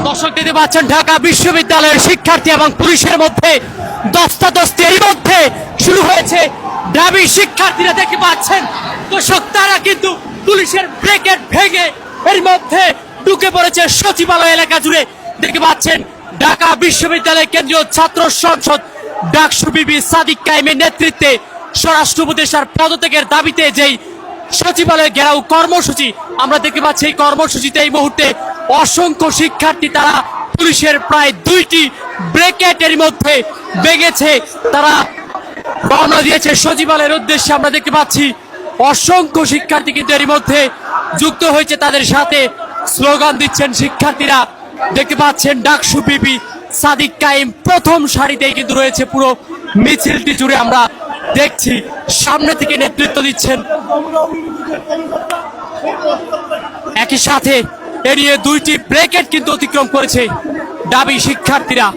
দর্শক দেখতে পাচ্ছেন ঢাকা বিশ্ববিদ্যালয়ের শিক্ষার্থী এবং পুলিশের মধ্যে ধস্তাধস্তি এর মধ্যে শুরু হয়েছে। দাবি শিক্ষার্থীরা দেখতে পাচ্ছেন দর্শক তারা কিন্তু পুলিশের ব্রেকেট ভেঙে এর মধ্যে ঢুকে পড়েছে সচিবালয় এলাকা জুড়ে। দেখতে পাচ্ছেন ঢাকা বিশ্ববিদ্যালয় কেন্দ্রীয় ছাত্র সংসদ ডাকসু বিবি সাদিক কায়েমের নেতৃত্বে স্বরাষ্ট্র উপদেষ্টার পদত্যাগের দাবিতে যেই সচিবালয় ঘেরাও কর্মসূচি আমরা দেখতে পাচ্ছি, এই কর্মসূচিতে এই মুহূর্তে অসংখ্য শিক্ষার্থী তারা পুলিশের প্রায় 2টি ব্রেকেটের মধ্যে ভেঙেছে, তারা রওনা দিয়েছে সচিবালয়ের উদ্দেশ্যে। আমরা দেখতে পাচ্ছি অসংখ্য শিক্ষার্থী কিন্তু এর মধ্যে যুক্ত হয়েছে, তাদের সাথে স্লোগান দিচ্ছেন শিক্ষার্থীরা। দেখতে পাচ্ছেন ডাকসু বিবি সাদিক কায়েম প্রথম সারিতেই কিন্তু রয়েছে পুরো মিছিলটি জুড়ে। আমরা দেখছি সামনে থেকে নেতৃত্ব দিচ্ছেন। একই সাথে এড়িয়ে 2টি ব্রেকেট কিন্তু অতিক্রম করেছে দাবি শিক্ষার্থীরা।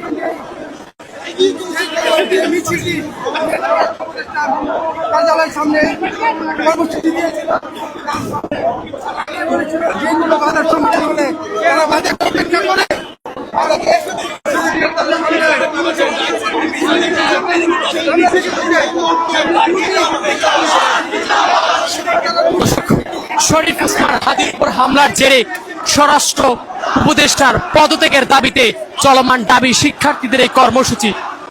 শরীফ ওসমান হাদির উপর হামলার জেরে স্বরাষ্ট্র উপদেষ্টার পদত্যাগের দাবিতে চলমান দাবি শিক্ষার্থীদের এই কর্মসূচি।